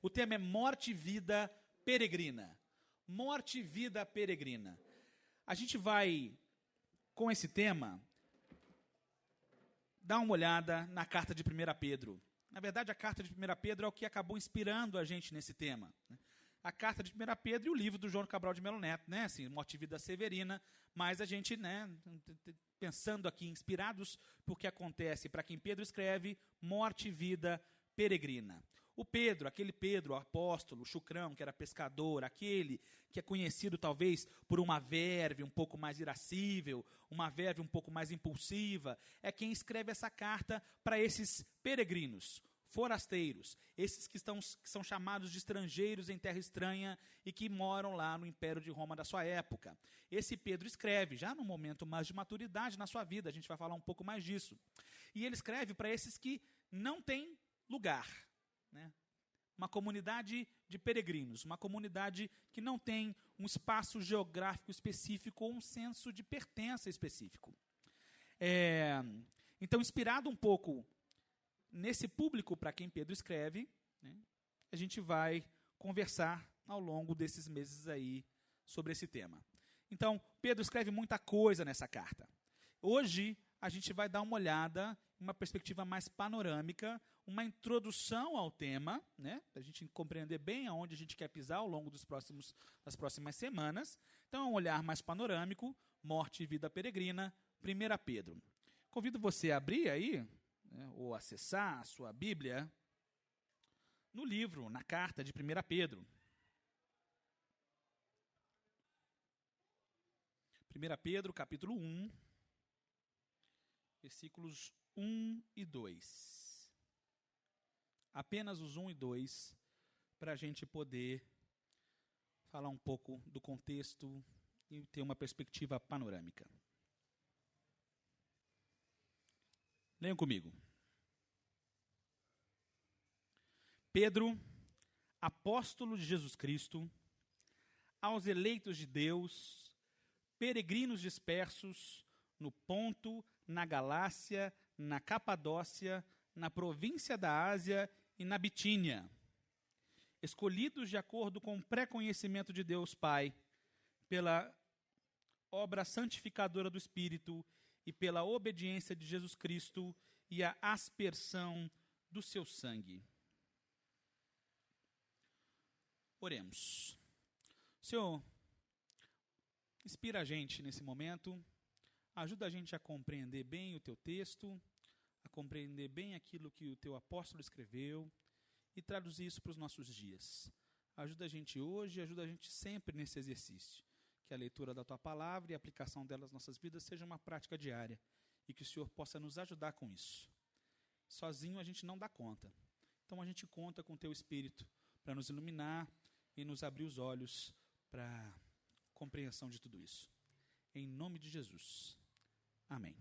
O tema é morte e vida peregrina. Morte e vida peregrina. A gente vai, com esse tema, dar uma olhada na carta de 1 Pedro. Na verdade, a carta de 1 Pedro é o que acabou inspirando a gente nesse tema. A carta de 1 Pedro e o livro do João Cabral de Melo Neto, né? Assim, Morte e Vida Severina, mas a gente, né, pensando aqui, inspirados por que acontece, para quem Pedro escreve, morte e vida peregrina. O Pedro, aquele Pedro, o apóstolo, o chucrão, que era pescador, aquele que é conhecido talvez por uma verve um pouco mais irascível, uma verve um pouco mais impulsiva, é quem escreve essa carta para esses peregrinos, forasteiros, esses que são chamados de estrangeiros em terra estranha e que moram lá no Império de Roma da sua época. Esse Pedro escreve, já num momento mais de maturidade na sua vida, a gente vai falar um pouco mais disso. E ele escreve para esses que não têm lugar, né? Uma comunidade de peregrinos, uma comunidade que não tem um espaço geográfico específico ou um senso de pertença específico. Então, inspirado um pouco nesse público para quem Pedro escreve, né, a gente vai conversar ao longo desses meses aí sobre esse tema. Então, Pedro escreve muita coisa nessa carta. Hoje, a gente vai dar uma olhada, uma perspectiva mais panorâmica, uma introdução ao tema, né, para a gente compreender bem aonde a gente quer pisar ao longo das próximas semanas. Então, um olhar mais panorâmico, morte e vida peregrina, 1 Pedro. Convido você a abrir aí, né, ou acessar a sua Bíblia no livro, na carta de 1 Pedro. 1 Pedro, capítulo 1, versículos 1 e 2. Apenas os 1 e 2, para a gente poder falar um pouco do contexto e ter uma perspectiva panorâmica. Leiam comigo. Pedro, apóstolo de Jesus Cristo, aos eleitos de Deus, peregrinos dispersos no Ponto, na Galácia, na Capadócia, na província da Ásia e na Bitínia, escolhidos de acordo com o pré-conhecimento de Deus Pai, pela obra santificadora do Espírito e pela obediência de Jesus Cristo e a aspersão do seu sangue. Oremos. Senhor, inspira a gente nesse momento, ajuda a gente a compreender bem o teu texto, a compreender bem aquilo que o teu apóstolo escreveu e traduzir isso para os nossos dias. Ajuda a gente hoje, ajuda a gente sempre nesse exercício. Que a leitura da tua palavra e a aplicação dela nas nossas vidas seja uma prática diária e que o Senhor possa nos ajudar com isso. Sozinho a gente não dá conta. Então a gente conta com o teu Espírito para nos iluminar e nos abrir os olhos para a compreensão de tudo isso. Em nome de Jesus. Amém.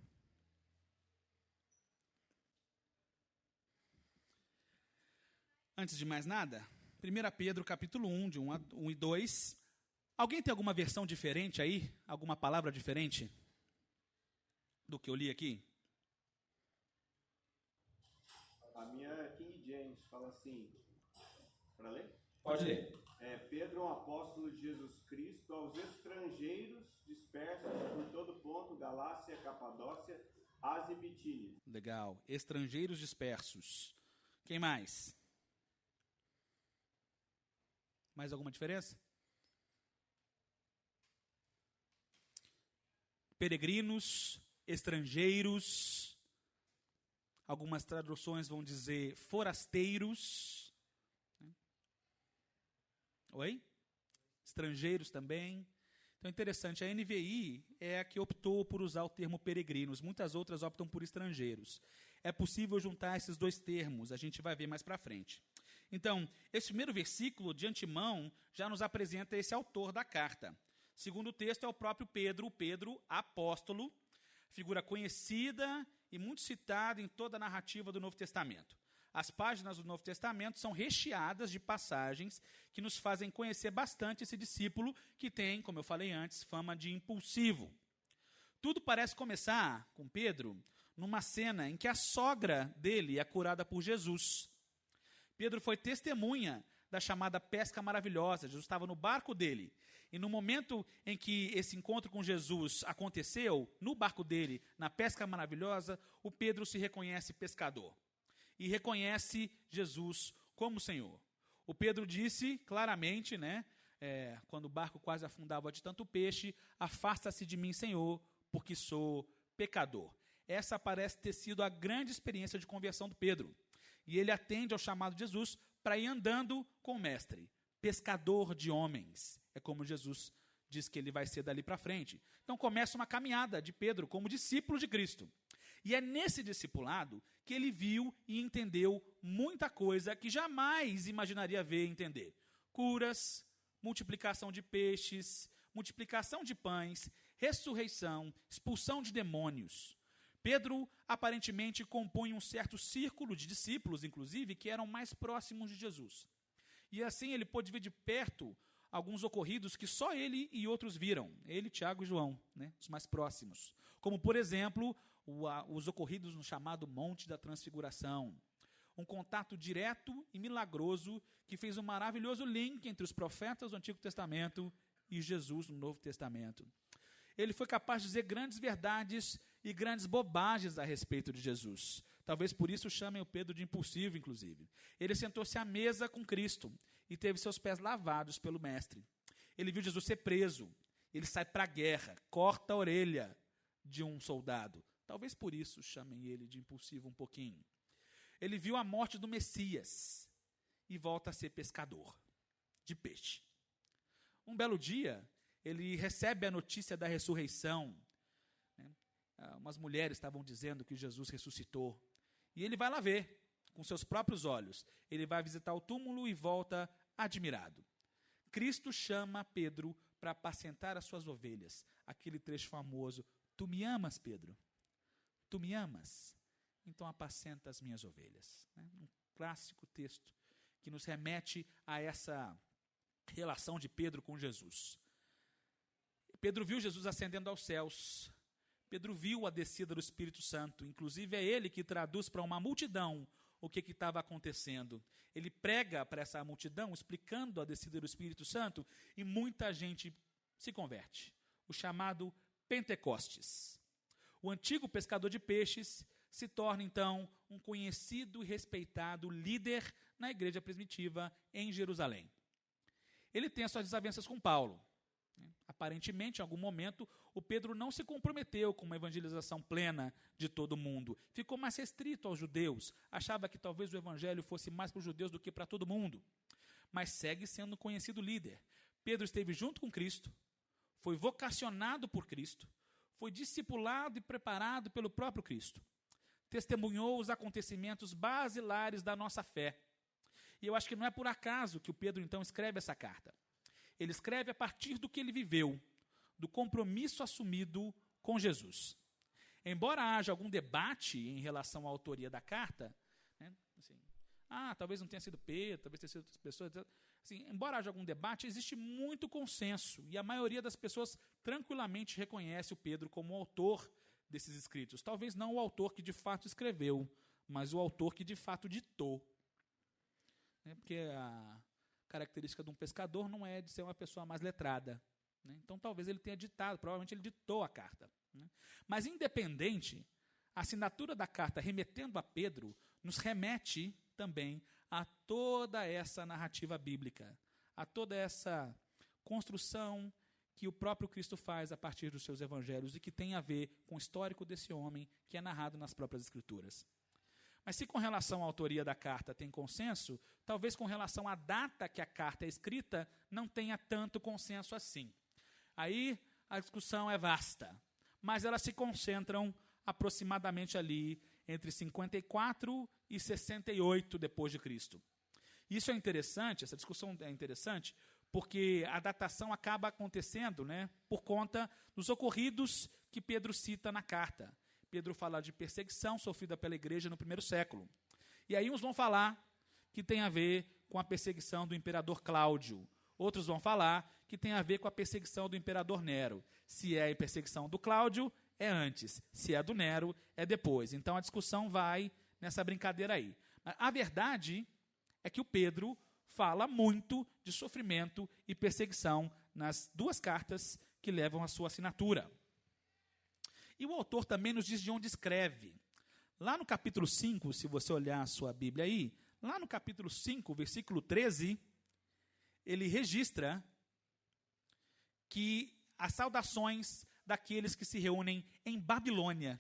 Antes de mais nada, 1 Pedro capítulo 1, de 1 e 2. Alguém tem alguma versão diferente aí? Alguma palavra diferente do que eu li aqui? A minha King James fala assim, para ler? Pode ler. Pedro, um apóstolo de Jesus Cristo, aos estrangeiros dispersos por todo ponto, Galácia, Capadócia, Ásia e Bitínia. Legal. Estrangeiros dispersos. Quem mais? Mais alguma diferença? Peregrinos, estrangeiros. Algumas traduções vão dizer forasteiros. Oi? Estrangeiros também. Então é interessante, a NVI é a que optou por usar o termo peregrinos, muitas outras optam por estrangeiros. É possível juntar esses dois termos, a gente vai ver mais para frente. Então, esse primeiro versículo, de antemão, já nos apresenta esse autor da carta. Segundo o texto, é o próprio Pedro, o Pedro apóstolo, figura conhecida e muito citada em toda a narrativa do Novo Testamento. As páginas do Novo Testamento são recheadas de passagens que nos fazem conhecer bastante esse discípulo que tem, como eu falei antes, fama de impulsivo. Tudo parece começar com Pedro numa cena em que a sogra dele é curada por Jesus. Pedro foi testemunha da chamada pesca maravilhosa. Jesus estava no barco dele. E no momento em que esse encontro com Jesus aconteceu, no barco dele, na pesca maravilhosa, o Pedro se reconhece pescador. E reconhece Jesus como Senhor. O Pedro disse claramente, né, quando o barco quase afundava de tanto peixe, afasta-se de mim, Senhor, porque sou pecador. Essa parece ter sido a grande experiência de conversão do Pedro. E ele atende ao chamado de Jesus para ir andando com o mestre. Pescador de homens. É como Jesus diz que ele vai ser dali para frente. Então começa uma caminhada de Pedro como discípulo de Cristo. E é nesse discipulado que ele viu e entendeu muita coisa que jamais imaginaria ver e entender. Curas, multiplicação de peixes, multiplicação de pães, ressurreição, expulsão de demônios. Pedro, aparentemente, compõe um certo círculo de discípulos, inclusive, que eram mais próximos de Jesus. E assim ele pôde ver de perto alguns ocorridos que só ele e outros viram. Ele, Tiago e João, né, os mais próximos. Como, por exemplo, os ocorridos no chamado Monte da Transfiguração. Um contato direto e milagroso que fez um maravilhoso link entre os profetas do Antigo Testamento e Jesus no Novo Testamento. Ele foi capaz de dizer grandes verdades e grandes bobagens a respeito de Jesus. Talvez por isso chamem o Pedro de impulsivo, inclusive. Ele sentou-se à mesa com Cristo e teve seus pés lavados pelo Mestre. Ele viu Jesus ser preso. Ele sai para a guerra, corta a orelha de um soldado. Talvez por isso chamem ele de impulsivo um pouquinho. Ele viu a morte do Messias e volta a ser pescador de peixe. Um belo dia, ele recebe a notícia da ressurreição. Umas mulheres estavam dizendo que Jesus ressuscitou. E ele vai lá ver, com seus próprios olhos. Ele vai visitar o túmulo e volta admirado. Cristo chama Pedro para apacentar as suas ovelhas. Aquele trecho famoso, tu me amas, Pedro? Tu me amas? Então apacenta as minhas ovelhas. Um clássico texto que nos remete a essa relação de Pedro com Jesus. Pedro viu Jesus ascendendo aos céus. Pedro viu a descida do Espírito Santo. Inclusive é ele que traduz para uma multidão o que estava acontecendo. Ele prega para essa multidão, explicando a descida do Espírito Santo, e muita gente se converte. O chamado Pentecostes. O antigo pescador de peixes se torna, então, um conhecido e respeitado líder na igreja primitiva em Jerusalém. Ele tem as suas desavenças com Paulo. Aparentemente, em algum momento, o Pedro não se comprometeu com uma evangelização plena de todo mundo. Ficou mais restrito aos judeus. Achava que talvez o evangelho fosse mais para os judeus do que para todo mundo. Mas segue sendo conhecido líder. Pedro esteve junto com Cristo, foi vocacionado por Cristo, foi discipulado e preparado pelo próprio Cristo. Testemunhou os acontecimentos basilares da nossa fé. E eu acho que não é por acaso que o Pedro, então, escreve essa carta. Ele escreve a partir do que ele viveu, do compromisso assumido com Jesus. Embora haja algum debate em relação à autoria da carta, né, assim, talvez não tenha sido Pedro, talvez tenha sido outras pessoas. Assim, embora haja algum debate, existe muito consenso, e a maioria das pessoas tranquilamente reconhece o Pedro como o autor desses escritos. Talvez não o autor que de fato escreveu, mas o autor que de fato ditou. Porque a característica de um pescador não é de ser uma pessoa mais letrada. Então, talvez ele tenha ditado, provavelmente ele ditou a carta. Mas, independente, a assinatura da carta remetendo a Pedro nos remete também a toda essa narrativa bíblica, a toda essa construção que o próprio Cristo faz a partir dos seus evangelhos e que tem a ver com o histórico desse homem que é narrado nas próprias Escrituras. Mas se com relação à autoria da carta tem consenso, talvez com relação à data que a carta é escrita não tenha tanto consenso assim. Aí a discussão é vasta, mas elas se concentram aproximadamente ali entre 54 e 68 depois de Cristo. Isso é interessante, essa discussão é interessante, porque a datação acaba acontecendo, por conta dos ocorridos que Pedro cita na carta. Pedro fala de perseguição sofrida pela igreja no primeiro século. E aí uns vão falar que tem a ver com a perseguição do imperador Cláudio. Outros vão falar que tem a ver com a perseguição do imperador Nero. Se é a perseguição do Cláudio, é antes. Se é do Nero, é depois. Então a discussão vai nessa brincadeira aí. Mas a verdade é que o Pedro fala muito de sofrimento e perseguição nas duas cartas que levam a sua assinatura. E o autor também nos diz de onde escreve. Lá no capítulo 5, se você olhar a sua Bíblia aí, lá no capítulo 5, versículo 13, ele registra que as saudações daqueles que se reúnem em Babilônia.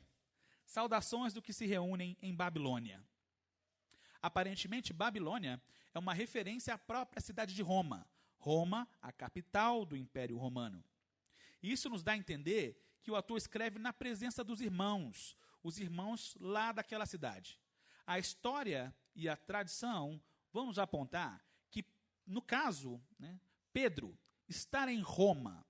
Saudações do que se reúnem em Babilônia. Aparentemente, Babilônia é uma referência à própria cidade de Roma. Roma, a capital do Império Romano. E isso nos dá a entender que o autor escreve na presença dos irmãos, os irmãos lá daquela cidade. A história e a tradição vão nos apontar que, no caso, Pedro estar em Roma,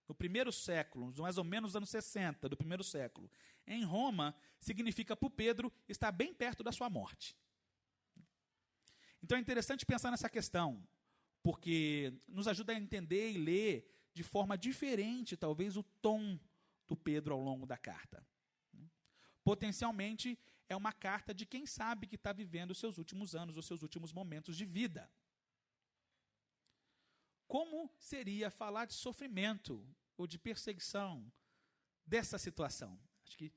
no primeiro século, mais ou menos nos anos 60 do primeiro século, em Roma, significa para o Pedro estar bem perto da sua morte. Então é interessante pensar nessa questão, porque nos ajuda a entender e ler de forma diferente, talvez, o tom do Pedro ao longo da carta. Potencialmente, é uma carta de quem sabe que está vivendo os seus últimos anos, os seus últimos momentos de vida. Como seria falar de sofrimento ou de perseguição dessa situação? Acho que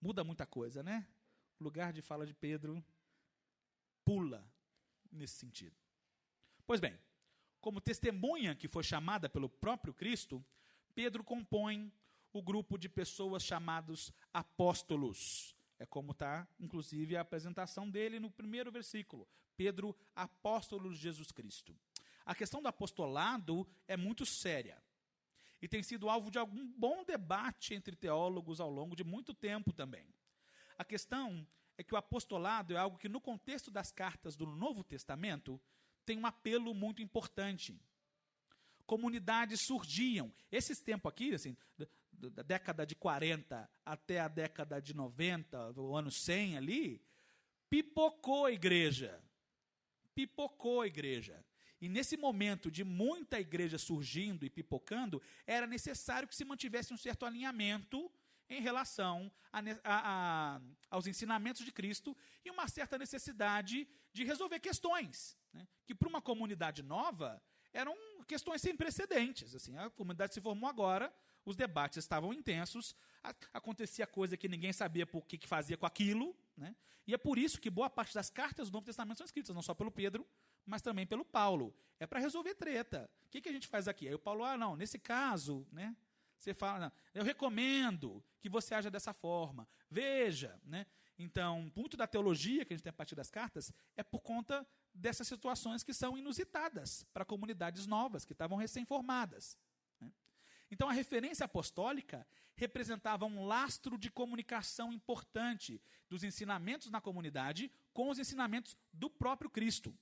muda muita coisa, né? O lugar de fala de Pedro pula nesse sentido. Pois bem, como testemunha que foi chamada pelo próprio Cristo, Pedro compõe o grupo de pessoas chamados apóstolos. É como está, inclusive, a apresentação dele no primeiro versículo. Pedro, apóstolo de Jesus Cristo. A questão do apostolado é muito séria e tem sido alvo de algum bom debate entre teólogos ao longo de muito tempo também. A questão é que o apostolado é algo que, no contexto das cartas do Novo Testamento, tem um apelo muito importante. Comunidades surgiam. Esses tempos aqui, assim, da década de 40 até a década de 90, o ano 100 ali, pipocou a igreja. Pipocou a igreja. E nesse momento de muita igreja surgindo e pipocando, era necessário que se mantivesse um certo alinhamento em relação aos ensinamentos de Cristo e uma certa necessidade de resolver questões, que para uma comunidade nova eram questões sem precedentes. Assim, a comunidade se formou agora, os debates estavam intensos, acontecia coisa que ninguém sabia por que fazia com aquilo, e é por isso que boa parte das cartas do Novo Testamento são escritas, não só pelo Pedro, mas também pelo Paulo. É para resolver treta. O que a gente faz aqui? Aí o Paulo, não, nesse caso, você fala, não, eu recomendo que você haja dessa forma. Veja, Então, muito da teologia que a gente tem a partir das cartas é por conta dessas situações que são inusitadas para comunidades novas, que estavam recém-formadas. Então, a referência apostólica representava um lastro de comunicação importante dos ensinamentos na comunidade com os ensinamentos do próprio Cristo.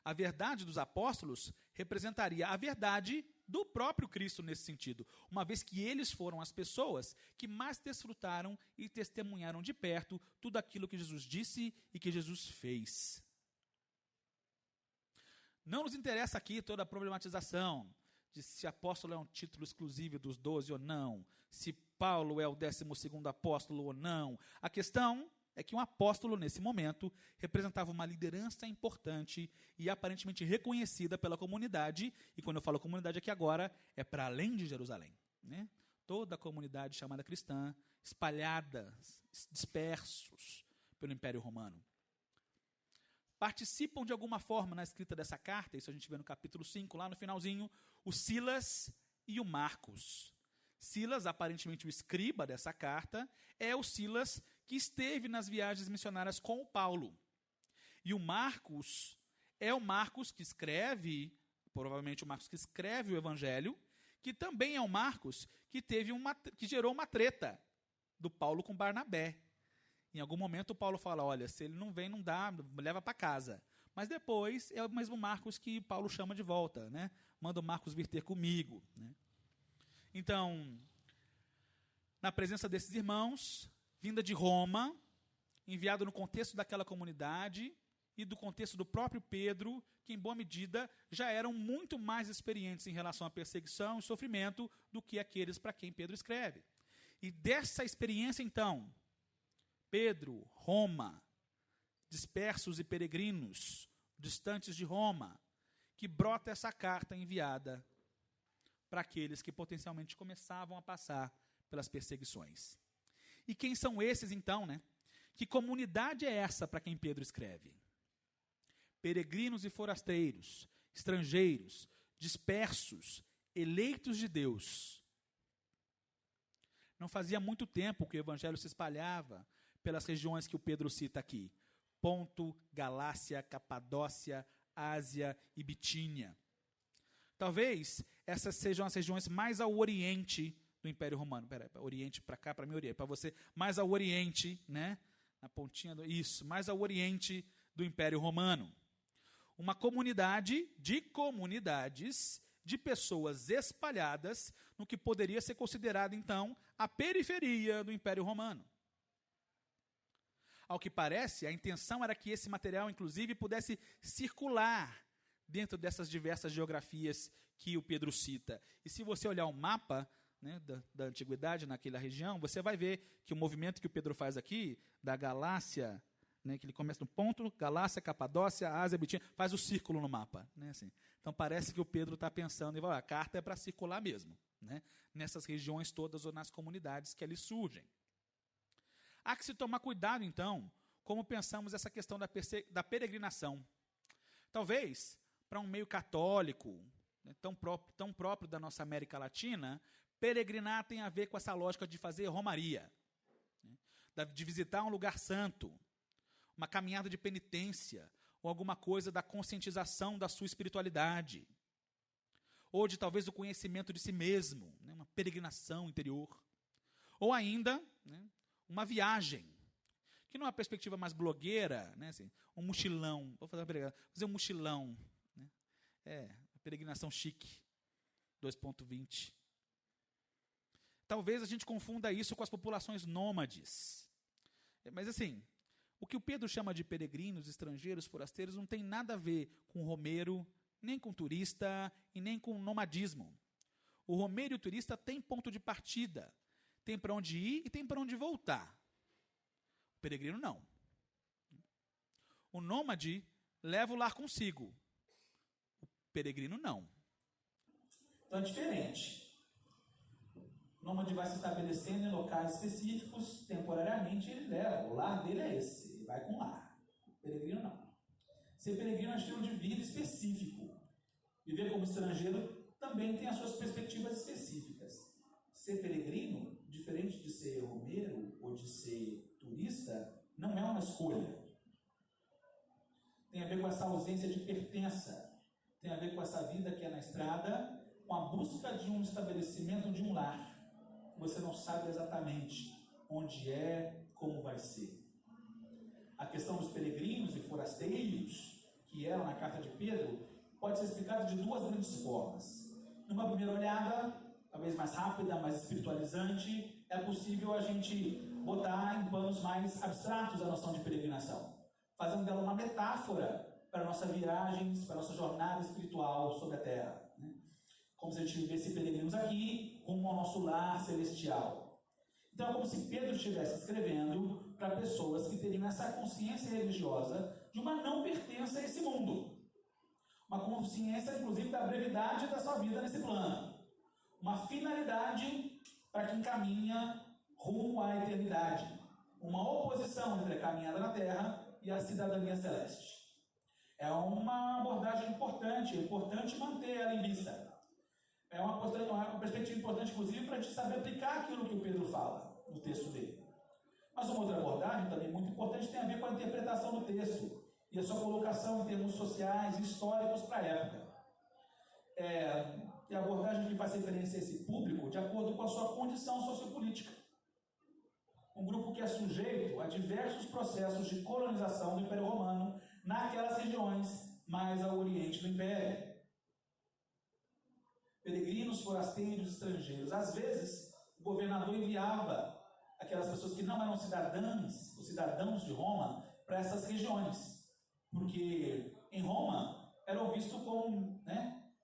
A verdade dos apóstolos representaria a verdade do próprio Cristo nesse sentido, uma vez que eles foram as pessoas que mais desfrutaram e testemunharam de perto tudo aquilo que Jesus disse e que Jesus fez. Não nos interessa aqui toda a problematização de se apóstolo é um título exclusivo dos 12 ou não, se Paulo é o 12º apóstolo ou não. A questão é que um apóstolo, nesse momento, representava uma liderança importante e aparentemente reconhecida pela comunidade, e quando eu falo comunidade aqui agora, é para além de Jerusalém. Toda a comunidade chamada cristã, espalhada, dispersos pelo Império Romano. Participam de alguma forma na escrita dessa carta, isso a gente vê no capítulo 5, lá no finalzinho, o Silas e o Marcos. Silas, aparentemente o escriba dessa carta, é o Silas que esteve nas viagens missionárias com o Paulo. E o Marcos é o Marcos que escreve, provavelmente o Marcos que escreve o Evangelho, que também é o Marcos que gerou uma treta do Paulo com Barnabé. Em algum momento o Paulo fala, olha, se ele não vem, não dá, leva para casa. Mas depois é o mesmo Marcos que Paulo chama de volta, Manda o Marcos vir ter comigo. Então, na presença desses irmãos, vinda de Roma, enviado no contexto daquela comunidade e do contexto do próprio Pedro, que em boa medida já eram muito mais experientes em relação à perseguição e sofrimento do que aqueles para quem Pedro escreve. E dessa experiência, então, Pedro, Roma, dispersos e peregrinos, distantes de Roma, que brota essa carta enviada para aqueles que potencialmente começavam a passar pelas perseguições. E quem são esses, então, né? Que comunidade é essa para quem Pedro escreve? Peregrinos e forasteiros, estrangeiros, dispersos, eleitos de Deus. Não fazia muito tempo que o evangelho se espalhava pelas regiões que o Pedro cita aqui: Ponto, Galácia, Capadócia, Ásia e Bitínia. Talvez essas sejam as regiões mais ao oriente do Império Romano. Oriente para cá, para mim, oriente. Para você, mais ao oriente, né? Na pontinha mais ao oriente do Império Romano. Uma comunidade de comunidades de pessoas espalhadas no que poderia ser considerado, então, a periferia do Império Romano. Ao que parece, a intenção era que esse material, inclusive, pudesse circular dentro dessas diversas geografias que o Pedro cita. E se você olhar o mapa, né, da antiguidade naquela região, você vai ver que o movimento que o Pedro faz aqui, da Galácia, né, que ele começa no ponto, Galácia, Capadócia, Ásia, Bitínia, faz o círculo no mapa. Né, assim. Então parece que o Pedro está pensando, a carta é para circular mesmo, né, nessas regiões todas ou nas comunidades que ali surgem. Há que se tomar cuidado, então, como pensamos essa questão da peregrinação. Talvez, para um meio católico, né, tão próprio da nossa América Latina, peregrinar tem a ver com essa lógica de fazer romaria, né, de visitar um lugar santo, uma caminhada de penitência, ou alguma coisa da conscientização da sua espiritualidade, ou de talvez o conhecimento de si mesmo, né, uma peregrinação interior, ou ainda, né, uma viagem, que não é uma perspectiva mais blogueira, né, assim, um mochilão, vou fazer um mochilão, né, peregrinação chique, 2.20. Talvez a gente confunda isso com as populações nômades. Mas assim, o que o Pedro chama de peregrinos, estrangeiros, forasteiros, não tem nada a ver com romeiro, nem com turista e nem com nomadismo. O romeiro e o turista têm ponto de partida, tem para onde ir e tem para onde voltar. O peregrino não. O nômade leva o lar consigo. O peregrino não. Então é diferente. O nômade vai se estabelecendo em locais específicos, temporariamente ele leva. O lar dele é esse, ele vai com o lar. O peregrino não. Ser peregrino é um estilo de vida específico. Viver como estrangeiro também tem as suas perspectivas específicas. Ser peregrino, diferente de ser romeiro ou de ser turista, não é uma escolha. Tem a ver com essa ausência de pertença. Tem a ver com essa vida que é na estrada, com a busca de um estabelecimento de um lar. Você não sabe exatamente onde é, como vai ser. A questão dos peregrinos e forasteiros, que eram na carta de Pedro, pode ser explicada de duas grandes formas. Numa primeira olhada, talvez mais rápida, mais espiritualizante, é possível a gente botar em planos mais abstratos a noção de peregrinação, fazendo dela uma metáfora para a nossa viagem, para a nossa jornada espiritual sobre a Terra. Né? Como se a gente vivesse peregrinos aqui, rumo ao nosso lar celestial. Então é como se Pedro estivesse escrevendo para pessoas que teriam essa consciência religiosa de uma não pertença a esse mundo. Uma consciência, inclusive, da brevidade da sua vida nesse plano. Uma finalidade para quem caminha rumo à eternidade. Uma oposição entre a caminhada na Terra e a cidadania celeste. É uma abordagem importante, é importante manter ela em vista. É uma perspectiva importante, inclusive, para a gente saber aplicar aquilo que o Pedro fala no texto dele. Mas uma outra abordagem, também muito importante, tem a ver com a interpretação do texto e a sua colocação em termos sociais e históricos para a época. E a abordagem que faz referência a esse público de acordo com a sua condição sociopolítica. Um grupo que é sujeito a diversos processos de colonização do Império Romano naquelas regiões mais ao oriente do Império. Peregrinos, forasteiros, estrangeiros. Às vezes, o governador enviava aquelas pessoas que não eram cidadãs, os cidadãos de Roma, para essas regiões. Porque em Roma eram vistos como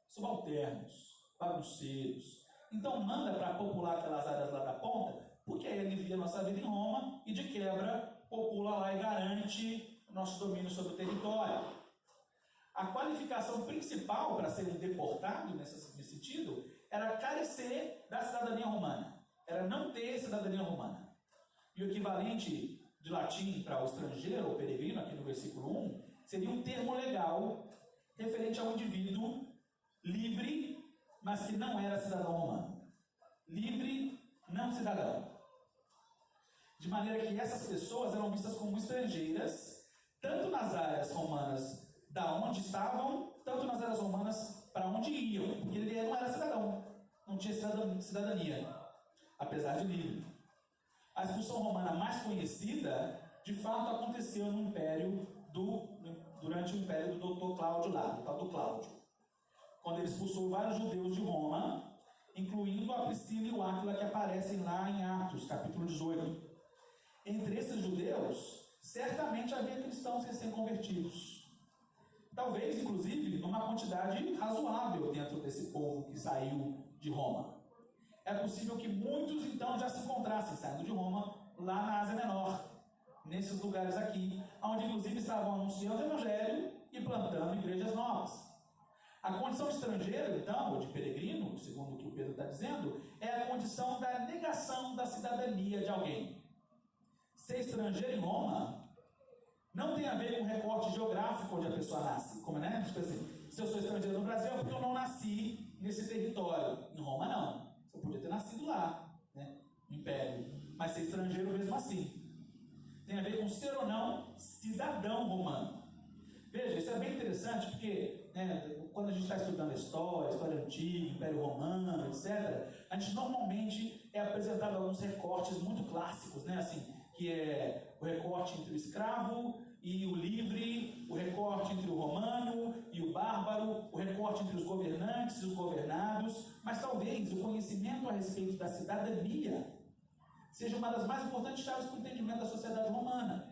subalternos, bagunceiros. Então manda para popular aquelas áreas lá da ponta, porque aí alivia a nossa vida em Roma e de quebra popula lá e garante o nosso domínio sobre o território. A qualificação principal para serem deportados, nesse sentido, era carecer da cidadania romana. Era não ter cidadania romana. E o equivalente de latim para o estrangeiro ou peregrino, aqui no versículo 1, seria um termo legal referente a um indivíduo livre, mas que não era cidadão romano. Livre, não cidadão. De maneira que essas pessoas eram vistas como estrangeiras, tanto nas áreas romanas da onde estavam, tanto nas áreas romanas para onde iam, porque ele não era cidadão, não tinha cidadania, apesar de livre. A expulsão romana mais conhecida, de fato, aconteceu no Império durante o Império do Dr. Cláudio lá, do tal do Cláudio, quando ele expulsou vários judeus de Roma, incluindo a Priscila e o Áquila, que aparecem lá em Atos, capítulo 18. Entre esses judeus, certamente havia cristãos recém-convertidos. Talvez, inclusive, numa quantidade razoável dentro desse povo que saiu de Roma. É possível que muitos, então, já se encontrassem saindo de Roma lá na Ásia Menor, nesses lugares aqui, onde, inclusive, estavam anunciando o Evangelho e plantando igrejas novas. A condição de estrangeiro, então, ou de peregrino, segundo o que o Pedro está dizendo, é a condição da negação da cidadania de alguém. Ser estrangeiro em Roma não tem a ver com o recorte geográfico onde a pessoa nasce. Como, né? Tipo assim, se eu sou estrangeiro no Brasil é porque eu não nasci nesse território. Em Roma, não. Você podia ter nascido lá, né? No Império. Mas ser estrangeiro mesmo assim. Tem a ver com ser ou não cidadão romano. Veja, isso é bem interessante porque, né, quando a gente está estudando a história antiga, Império Romano, etc., a gente normalmente é apresentado alguns recortes muito clássicos, né? Assim, que é o recorte entre o escravo e o livre, o recorte entre o romano e o bárbaro, o recorte entre os governantes e os governados, mas talvez o conhecimento a respeito da cidadania seja uma das mais importantes chaves para o entendimento da sociedade romana.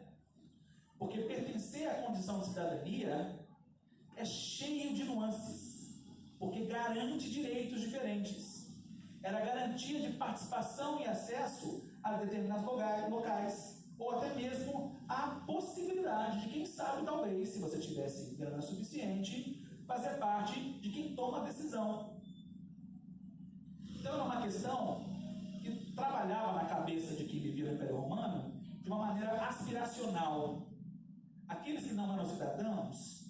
Porque pertencer à condição de cidadania é cheio de nuances, porque garante direitos diferentes. Era a garantia de participação e acesso a determinados locais, ou até mesmo a possibilidade de, quem sabe, talvez, se você tivesse grana suficiente, fazer parte de quem toma a decisão. Então era uma questão que trabalhava na cabeça de quem vivia no Império Romano de uma maneira aspiracional. Aqueles que não eram cidadãos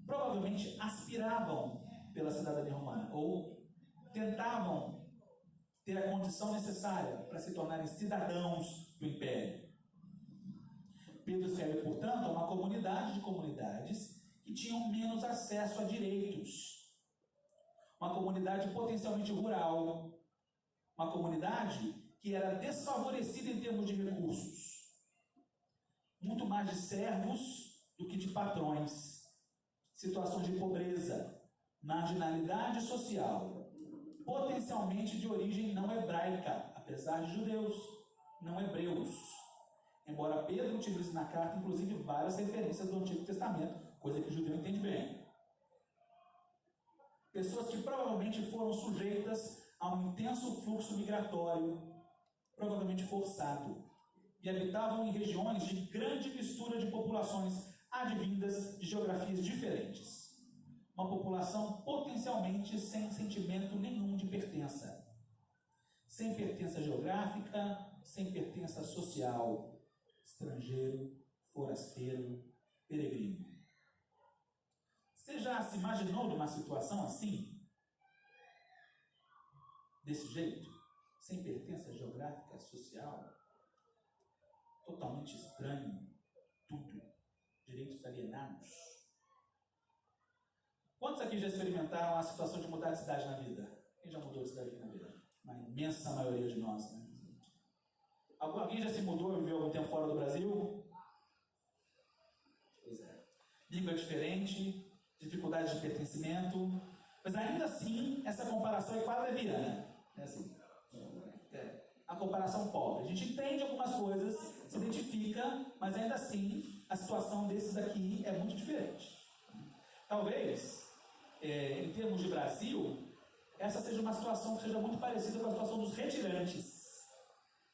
provavelmente aspiravam pela cidadania romana, ou tentavam ter a condição necessária para se tornarem cidadãos do Império. Pedro escreve, portanto, a uma comunidade de comunidades que tinham menos acesso a direitos. Uma comunidade potencialmente rural. Uma comunidade que era desfavorecida em termos de recursos. Muito mais de servos do que de patrões. Situações de pobreza, marginalidade social, potencialmente de origem não hebraica, apesar de judeus, não hebreus. Embora Pedro utilize na carta, inclusive, várias referências do Antigo Testamento, coisa que o judeu entende bem. Pessoas que provavelmente foram sujeitas a um intenso fluxo migratório, provavelmente forçado, e habitavam em regiões de grande mistura de populações advindas de geografias diferentes. Uma população potencialmente sem sentimento nenhum de pertença. Sem pertença geográfica, sem pertença social. Estrangeiro, forasteiro, peregrino. Você já se imaginou numa situação assim? Desse jeito? Sem pertença geográfica, social? Totalmente estranho. Tudo. Direitos alienados. Quantos aqui já experimentaram a situação de mudar de cidade na vida? Quem já mudou de cidade aqui na vida? Uma imensa maioria de nós, né? Alguém já se mudou e viveu algum tempo fora do Brasil? Pois é. Língua diferente, dificuldade de pertencimento, mas ainda assim, essa comparação é quase leviana. É assim, a comparação pobre. A gente entende algumas coisas, se identifica, mas ainda assim, a situação desses aqui é muito diferente. Talvez, em termos de Brasil, essa seja uma situação que seja muito parecida com a situação dos retirantes,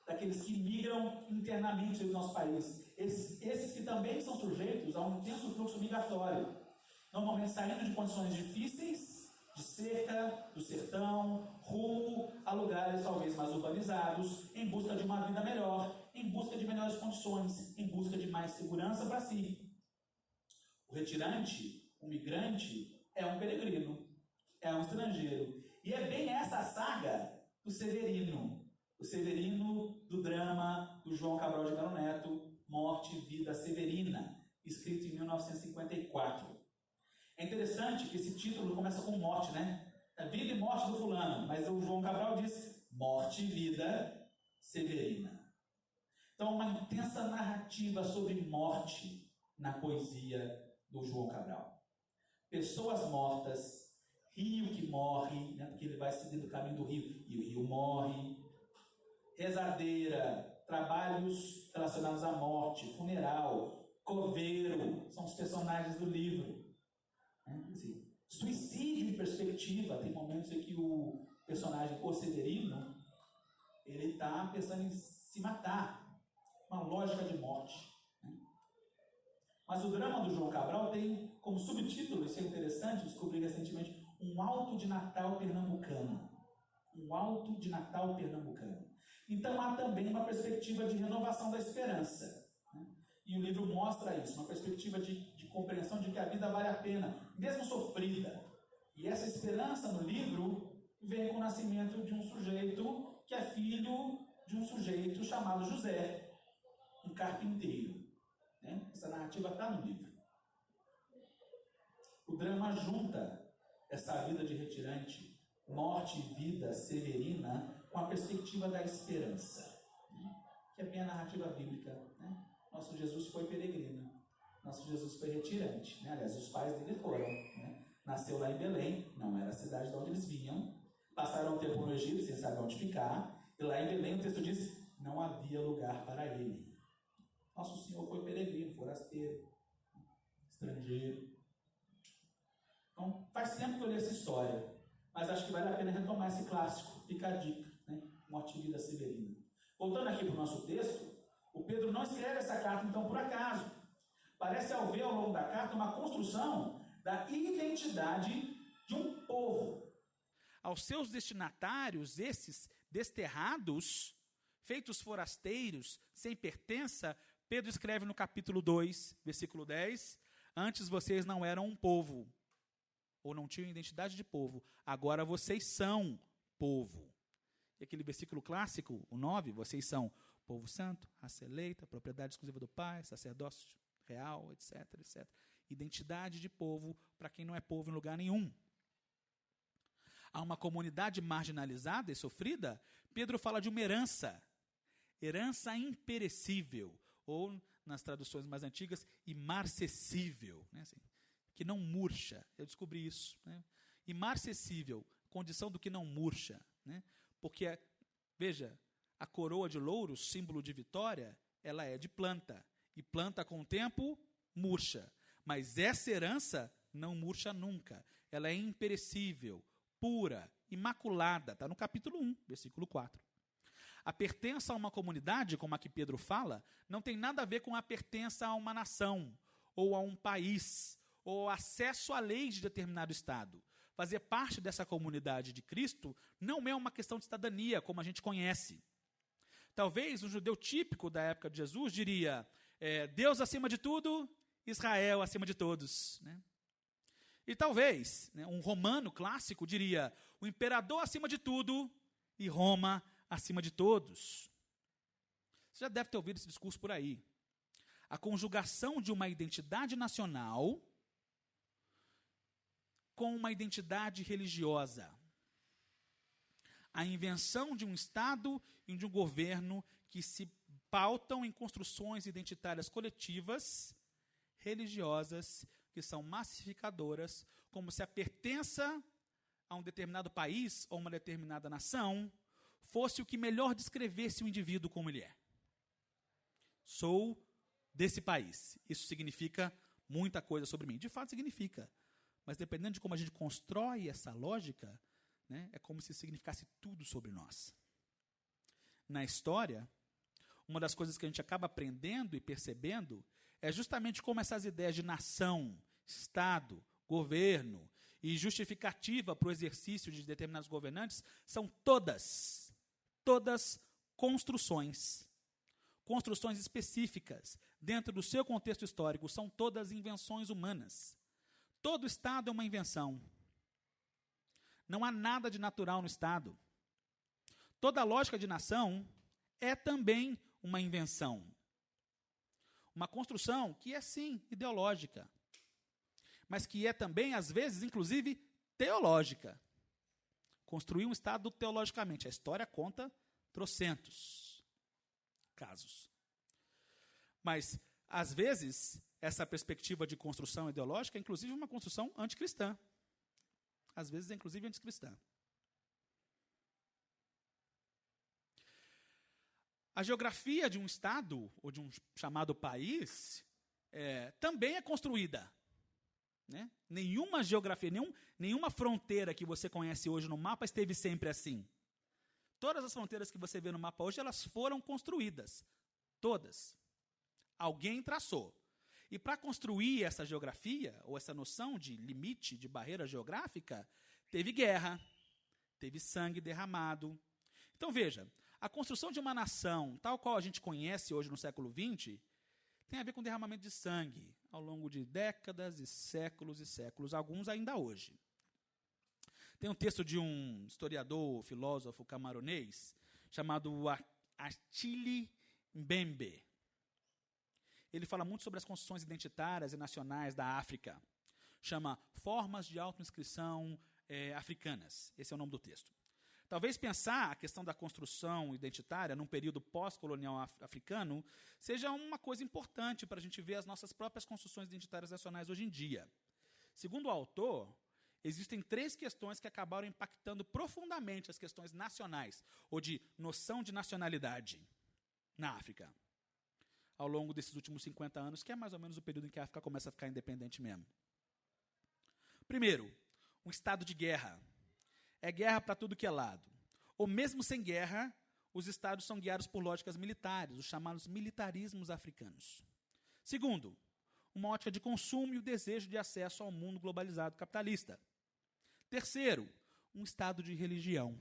daqueles que migram internamente no nosso país. Esses que também são sujeitos a um intenso fluxo migratório. normalmente saindo de condições difíceis, de cerca, do sertão, rumo a lugares talvez mais urbanizados, em busca de uma vida melhor, em busca de melhores condições, em busca de mais segurança para si. O retirante, o migrante, é um peregrino, é um estrangeiro. E é bem essa saga do Severino. O Severino do drama do João Cabral de Melo Neto, Morte e Vida Severina, escrito em 1954. É interessante que esse título começa com morte, né? É vida e morte do fulano, mas o João Cabral diz Morte e Vida Severina. Então, uma intensa narrativa sobre morte na poesia do João Cabral. Pessoas mortas, rio que morre, né, porque ele vai seguindo o caminho do rio, e o rio morre. Rezadeira, trabalhos relacionados à morte, funeral, coveiro, são os personagens do livro. Assim, suicídio em perspectiva, tem momentos em que o personagem, o Severino, ele está pensando em se matar, uma lógica de morte. Mas o drama do João Cabral tem como subtítulo, isso é interessante, descobri recentemente, um alto de Natal pernambucano. Um alto de Natal pernambucano. Então há também uma perspectiva de renovação da esperança. E o livro mostra isso, uma perspectiva de compreensão de que a vida vale a pena, mesmo sofrida. E essa esperança no livro vem com o nascimento de um sujeito que é filho de um sujeito chamado José, um carpinteiro. Essa narrativa está no livro. O drama junta essa vida de retirante, morte e vida severina, com a perspectiva da esperança, que é bem a narrativa bíblica. Nosso Jesus foi peregrino, nosso Jesus foi retirante. Aliás, os pais dele foram. Nasceu lá em Belém, não era a cidade de onde eles vinham, passaram um tempo no Egito, sem saber onde ficar, e lá em Belém o texto diz, não havia lugar para ele. Nosso Senhor foi peregrino, forasteiro, estrangeiro. Então, faz tempo que eu li essa história, mas acho que vale a pena retomar esse clássico. Fica a dica, Morte e Vida Severina. Voltando aqui para o nosso texto, o Pedro não escreve essa carta, então, por acaso. Parece haver ao longo da carta uma construção da identidade de um povo. Aos seus destinatários, esses desterrados, feitos forasteiros, sem pertença, Pedro escreve no capítulo 2, versículo 10, antes vocês não eram um povo, ou não tinham identidade de povo, agora vocês são povo. E aquele versículo clássico, o 9, vocês são povo santo, raça eleita, propriedade exclusiva do Pai, sacerdócio real, etc, etc. Identidade de povo para quem não é povo em lugar nenhum. Há uma comunidade marginalizada e sofrida, Pedro fala de uma herança imperecível, ou, nas traduções mais antigas, imarcessível, que não murcha. Eu descobri isso. Imarcessível, condição do que não murcha. Porque, veja, a coroa de louros, símbolo de vitória, ela é de planta. E planta com o tempo murcha. Mas essa herança não murcha nunca. Ela é imperecível, pura, imaculada. Está no capítulo 1, versículo 4. A pertença a uma comunidade, como a que Pedro fala, não tem nada a ver com a pertença a uma nação, ou a um país, ou acesso à lei de determinado estado. Fazer parte dessa comunidade de Cristo não é uma questão de cidadania, como a gente conhece. Talvez um judeu típico da época de Jesus diria, Deus acima de tudo, Israel acima de todos. E talvez um romano clássico diria, o imperador acima de tudo e Roma acima de todos. Você já deve ter ouvido esse discurso por aí. A conjugação de uma identidade nacional com uma identidade religiosa. A invenção de um Estado e de um governo que se pautam em construções identitárias coletivas, religiosas, que são massificadoras, como se a pertença a um determinado país ou uma determinada nação fosse o que melhor descrevesse o indivíduo como ele é. Sou desse país. Isso significa muita coisa sobre mim. De fato, significa. Mas dependendo de como a gente constrói essa lógica, é como se significasse tudo sobre nós. Na história, uma das coisas que a gente acaba aprendendo e percebendo é justamente como essas ideias de nação, Estado, governo e justificativa para o exercício de determinados governantes são todas construções específicas dentro do seu contexto histórico, são todas invenções humanas. Todo Estado é uma invenção. Não há nada de natural no Estado. Toda lógica de nação é também uma invenção. Uma construção que é, sim, ideológica, mas que é também, às vezes, inclusive, teológica. Construir um Estado teologicamente. A história conta trocentos casos. Mas, às vezes, essa perspectiva de construção ideológica é, inclusive, uma construção anticristã. Às vezes, é, inclusive, anticristã. A geografia de um Estado, ou de um chamado país, também é construída. Né? Nenhuma geografia, nenhuma fronteira que você conhece hoje no mapa esteve sempre assim. Todas as fronteiras que você vê no mapa hoje, elas foram construídas. Todas. Alguém traçou. E para construir essa geografia, ou essa noção de limite, de barreira geográfica, teve guerra, teve sangue derramado. Então, veja, a construção de uma nação, tal qual a gente conhece hoje no século XX, tem a ver com derramamento de sangue, ao longo de décadas e séculos, alguns ainda hoje. Tem um texto de um historiador, filósofo camaronês, chamado Achille Mbembe. Ele fala muito sobre as construções identitárias e nacionais da África. Chama Formas de Autoinscrição Africanas. Esse é o nome do texto. Talvez pensar a questão da construção identitária num período pós-colonial africano seja uma coisa importante para a gente ver as nossas próprias construções identitárias nacionais hoje em dia. Segundo o autor, existem 3 questões que acabaram impactando profundamente as questões nacionais, ou de noção de nacionalidade, na África, ao longo desses últimos 50 anos, que é mais ou menos o período em que a África começa a ficar independente mesmo. Primeiro, um estado de guerra. É guerra para tudo que é lado. Ou mesmo sem guerra, os estados são guiados por lógicas militares, os chamados militarismos africanos. Segundo, uma ótica de consumo e o desejo de acesso ao mundo globalizado capitalista. Terceiro, um estado de religião.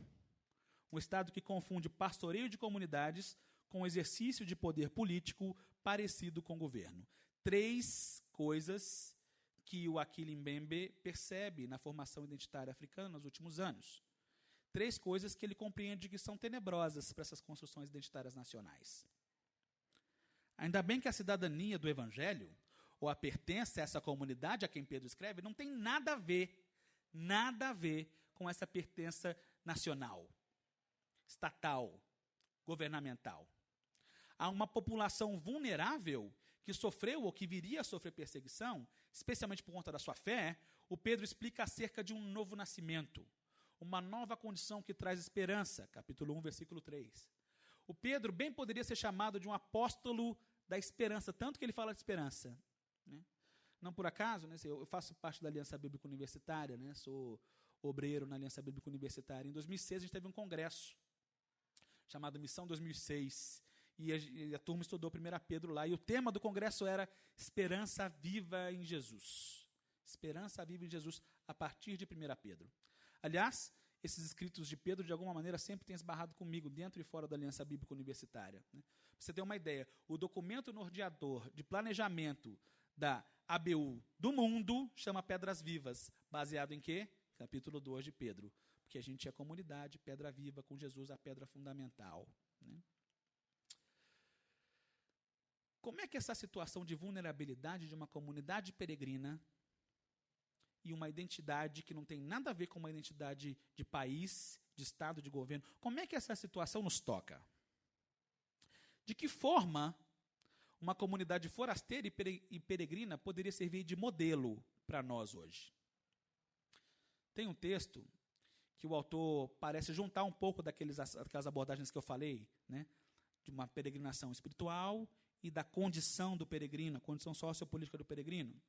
Um estado que confunde pastoreio de comunidades com exercício de poder político parecido com o governo. 3 coisas que o Achille Mbembe percebe na formação identitária africana nos últimos anos. 3 coisas que ele compreende que são tenebrosas para essas construções identitárias nacionais. Ainda bem que a cidadania do Evangelho, ou a pertença a essa comunidade a quem Pedro escreve, não tem nada a ver com essa pertença nacional, estatal, governamental. Há uma população vulnerável que sofreu ou que viria a sofrer perseguição, especialmente por conta da sua fé. O Pedro explica acerca de um novo nascimento, uma nova condição que traz esperança, capítulo 1, versículo 3. O Pedro bem poderia ser chamado de um apóstolo da esperança, tanto que ele fala de esperança. Né? Não por acaso, né, eu faço parte da Aliança Bíblica Universitária, né, sou obreiro na Aliança Bíblica Universitária. Em 2006, a gente teve um congresso chamado Missão 2006, e a turma estudou 1 Pedro lá, e o tema do congresso era Esperança Viva em Jesus. Esperança Viva em Jesus, a partir de 1 Pedro. Aliás, esses escritos de Pedro, de alguma maneira, sempre têm esbarrado comigo, dentro e fora da Aliança Bíblica Universitária. Né? Para você ter uma ideia, o documento norteador de planejamento da ABU do mundo chama Pedras Vivas, baseado em quê? Capítulo 2 de Pedro. Porque a gente é comunidade, pedra viva, com Jesus a pedra fundamental. Né? Como é que essa situação de vulnerabilidade de uma comunidade peregrina e uma identidade que não tem nada a ver com uma identidade de país, de Estado, de governo, como é que essa situação nos toca? De que forma uma comunidade forasteira e peregrina poderia servir de modelo para nós hoje? Tem um texto que o autor parece juntar um pouco daquelas abordagens que eu falei, né? De uma peregrinação espiritual e da condição do peregrino, a condição sociopolítica do peregrino.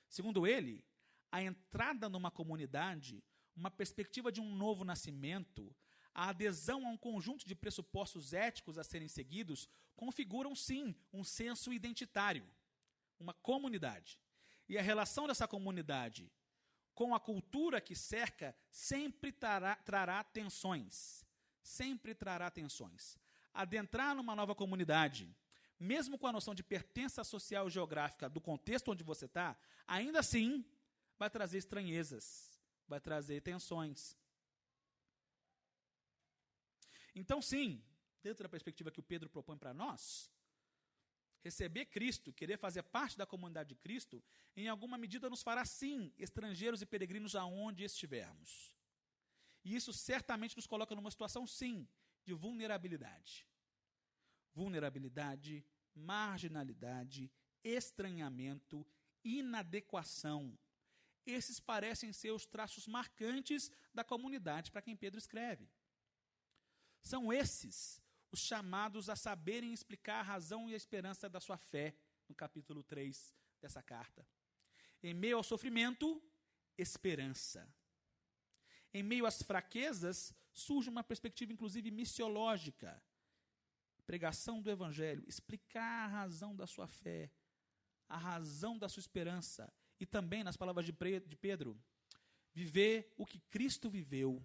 Segundo ele, a entrada numa comunidade, uma perspectiva de um novo nascimento, a adesão a um conjunto de pressupostos éticos a serem seguidos, configuram, sim, um senso identitário, uma comunidade. E a relação dessa comunidade com a cultura que cerca sempre trará tensões. Sempre trará tensões. Adentrar numa nova comunidade, mesmo com a noção de pertença social e geográfica do contexto onde você está, ainda assim vai trazer estranhezas, vai trazer tensões. Então, sim, dentro da perspectiva que o Pedro propõe para nós, receber Cristo, querer fazer parte da comunidade de Cristo, em alguma medida nos fará, sim, estrangeiros e peregrinos aonde estivermos. E isso certamente nos coloca numa situação, sim, de vulnerabilidade. Vulnerabilidade, marginalidade, estranhamento, inadequação. Esses parecem ser os traços marcantes da comunidade para quem Pedro escreve. São esses os chamados a saberem explicar a razão e a esperança da sua fé, no capítulo 3 dessa carta. Em meio ao sofrimento, esperança. Em meio às fraquezas, surge uma perspectiva, inclusive, missiológica. Pregação do Evangelho, explicar a razão da sua fé, a razão da sua esperança. E também, nas palavras de Pedro, viver o que Cristo viveu.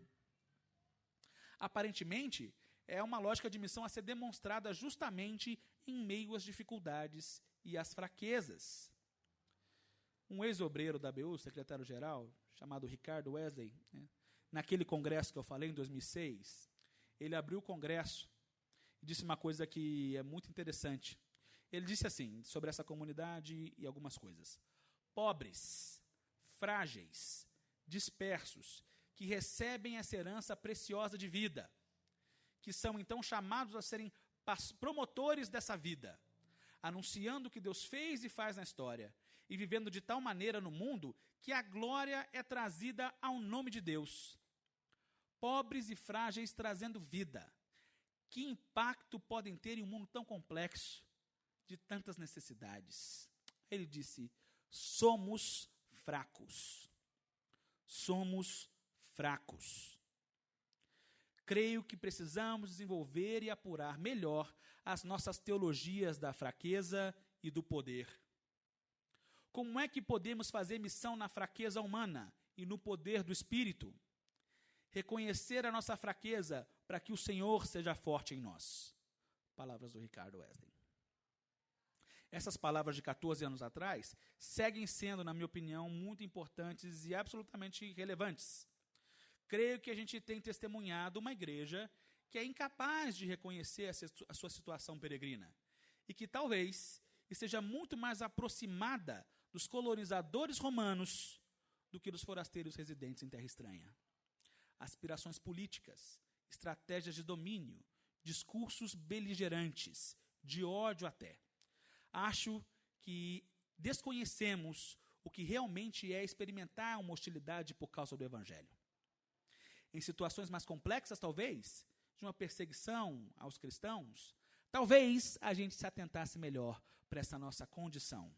Aparentemente, é uma lógica de missão a ser demonstrada justamente em meio às dificuldades e às fraquezas. Um ex-obreiro da ABU, secretário-geral, chamado Ricardo Wesley, naquele congresso que eu falei, em 2006, ele abriu o congresso e disse uma coisa que é muito interessante. Ele disse assim, sobre essa comunidade e algumas coisas. Pobres, frágeis, dispersos, que recebem essa herança preciosa de vida, que são então chamados a serem promotores dessa vida, anunciando o que Deus fez e faz na história, e vivendo de tal maneira no mundo que a glória é trazida ao nome de Deus. Pobres e frágeis trazendo vida. Que impacto podem ter em um mundo tão complexo, de tantas necessidades? Ele disse, somos fracos. Somos fracos. Creio que precisamos desenvolver e apurar melhor as nossas teologias da fraqueza e do poder. Como é que podemos fazer missão na fraqueza humana e no poder do Espírito? Reconhecer a nossa fraqueza para que o Senhor seja forte em nós. Palavras do Ricardo Wesley. Essas palavras de 14 anos atrás seguem sendo, na minha opinião, muito importantes e absolutamente relevantes. Creio que a gente tem testemunhado uma igreja que é incapaz de reconhecer a sua situação peregrina e que talvez esteja muito mais aproximada dos colonizadores romanos do que dos forasteiros residentes em terra estranha. Aspirações políticas, estratégias de domínio, discursos beligerantes, de ódio até. Acho que desconhecemos o que realmente é experimentar uma hostilidade por causa do Evangelho. Em situações mais complexas, talvez, de uma perseguição aos cristãos, talvez a gente se atentasse melhor para essa nossa condição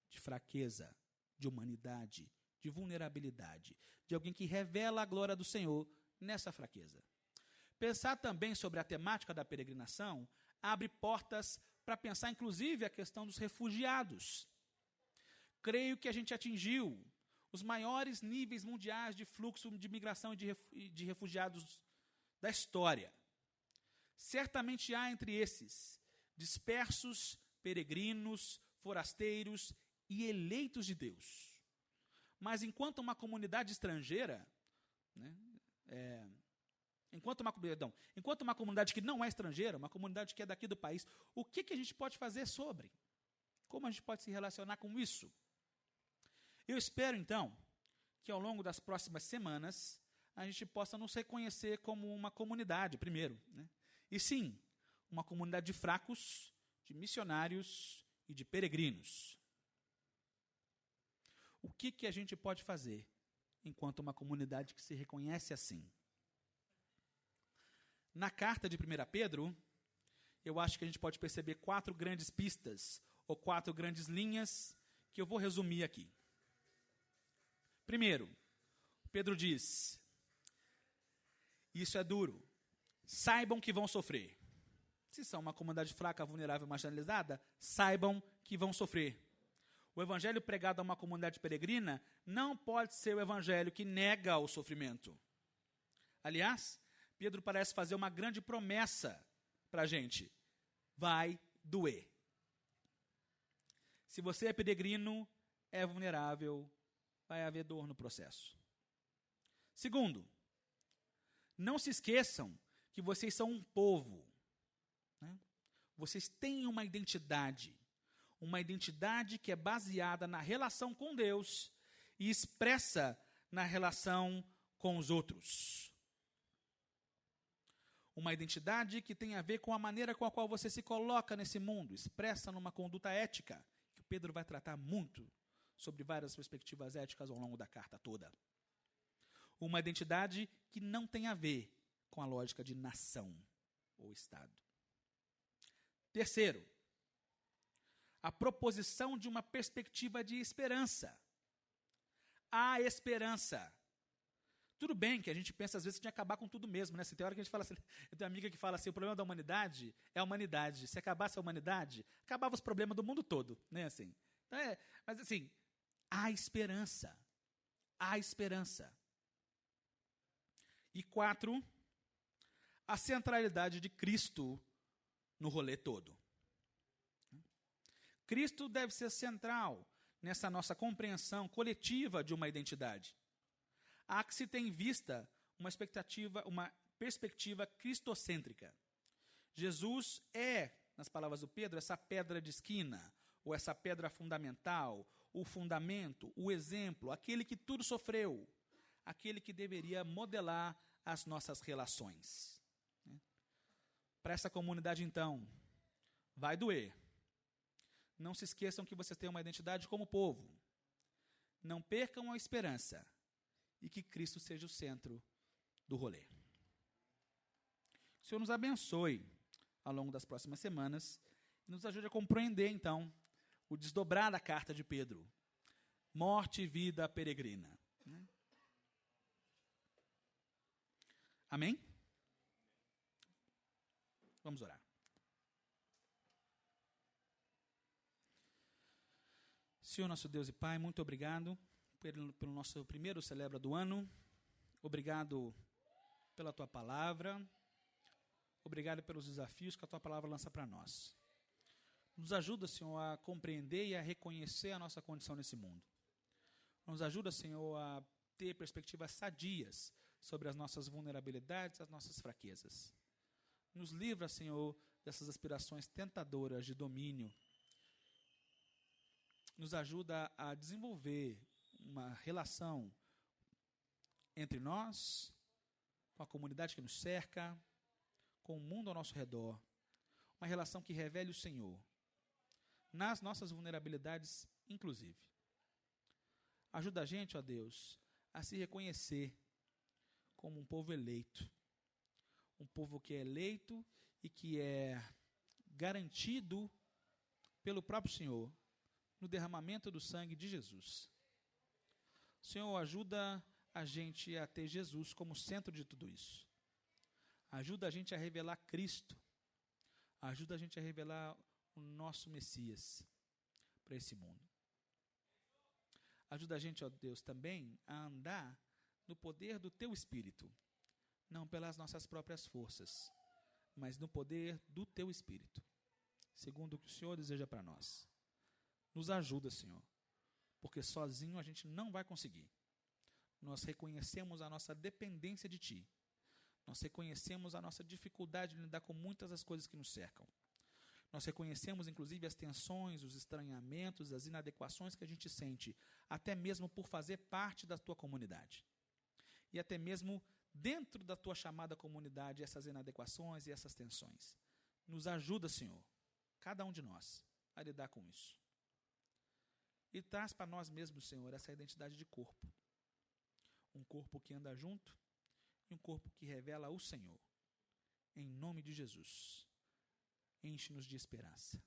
de fraqueza, de humanidade, de vulnerabilidade, de alguém que revela a glória do Senhor nessa fraqueza. Pensar também sobre a temática da peregrinação abre portas para pensar, inclusive, a questão dos refugiados. Creio que a gente atingiu os maiores níveis mundiais de fluxo de migração e de refugiados da história. Certamente há entre esses dispersos, peregrinos, forasteiros e eleitos de Deus. Mas enquanto uma comunidade estrangeira, enquanto uma comunidade que não é estrangeira, uma comunidade que é daqui do país, o que a gente pode fazer sobre? Como a gente pode se relacionar com isso? Eu espero, então, que ao longo das próximas semanas, a gente possa nos reconhecer como uma comunidade, primeiro, e sim, uma comunidade de fracos, de missionários e de peregrinos. O que a gente pode fazer enquanto uma comunidade que se reconhece assim? Na carta de 1 Pedro, eu acho que a gente pode perceber 4 grandes pistas, ou 4 grandes linhas, que eu vou resumir aqui. Primeiro, Pedro diz, isso é duro, saibam que vão sofrer. Se são uma comunidade fraca, vulnerável, marginalizada, saibam que vão sofrer. O evangelho pregado a uma comunidade peregrina não pode ser o evangelho que nega o sofrimento. Aliás, Pedro parece fazer uma grande promessa para a gente. Vai doer. Se você é peregrino, é vulnerável, vai haver dor no processo. Segundo, não se esqueçam que vocês são um povo. Né? Vocês têm uma identidade que é baseada na relação com Deus e expressa na relação com os outros. Uma identidade que tem a ver com a maneira com a qual você se coloca nesse mundo, expressa numa conduta ética, que Pedro vai tratar muito sobre várias perspectivas éticas ao longo da carta toda. Uma identidade que não tem a ver com a lógica de nação ou Estado. Terceiro, a proposição de uma perspectiva de esperança. Há esperança. Tudo bem que a gente pensa às vezes que tinha que acabar com tudo mesmo, né? Tem hora que a gente fala assim, eu tenho uma amiga que fala assim, o problema da humanidade é a humanidade. Se acabasse a humanidade, acabava os problemas do mundo todo, né? Assim, então mas assim, há esperança. Há esperança. E 4, a centralidade de Cristo no rolê todo. Cristo deve ser central nessa nossa compreensão coletiva de uma identidade. Há que se ter em vista uma perspectiva cristocêntrica. Jesus é, nas palavras do Pedro, essa pedra de esquina, ou essa pedra fundamental, o fundamento, o exemplo, aquele que tudo sofreu, aquele que deveria modelar as nossas relações. Para essa comunidade, então, vai doer. Não se esqueçam que vocês têm uma identidade como povo. Não percam a esperança e que Cristo seja o centro do rolê. O Senhor nos abençoe ao longo das próximas semanas e nos ajude a compreender, então, o desdobrar da carta de Pedro. Morte e vida peregrina. Amém? Vamos orar. Senhor, nosso Deus e Pai, muito obrigado pelo nosso primeiro Celebra do ano. Obrigado pela Tua palavra. Obrigado pelos desafios que a Tua palavra lança para nós. Nos ajuda, Senhor, a compreender e a reconhecer a nossa condição nesse mundo. Nos ajuda, Senhor, a ter perspectivas sadias sobre as nossas vulnerabilidades, as nossas fraquezas. Nos livra, Senhor, dessas aspirações tentadoras de domínio. Nos ajuda a desenvolver uma relação entre nós, com a comunidade que nos cerca, com o mundo ao nosso redor. Uma relação que revele o Senhor, nas nossas vulnerabilidades, inclusive. Ajuda a gente, ó Deus, a se reconhecer como um povo eleito. Um povo que é eleito e que é garantido pelo próprio Senhor no derramamento do sangue de Jesus. Senhor, ajuda a gente a ter Jesus como centro de tudo isso. Ajuda a gente a revelar Cristo. Ajuda a gente a revelar o nosso Messias para esse mundo. Ajuda a gente, ó Deus, também a andar no poder do Teu Espírito. Não pelas nossas próprias forças, mas no poder do Teu Espírito. Segundo o que o Senhor deseja para nós. Nos ajuda, Senhor, porque sozinho a gente não vai conseguir. Nós reconhecemos a nossa dependência de Ti. Nós reconhecemos a nossa dificuldade de lidar com muitas das coisas que nos cercam. Nós reconhecemos, inclusive, as tensões, os estranhamentos, as inadequações que a gente sente, até mesmo por fazer parte da Tua comunidade. E até mesmo dentro da Tua chamada comunidade, essas inadequações e essas tensões. Nos ajuda, Senhor, cada um de nós, a lidar com isso. E traz para nós mesmos, Senhor, essa identidade de corpo. Um corpo que anda junto e um corpo que revela o Senhor. Em nome de Jesus, enche-nos de esperança.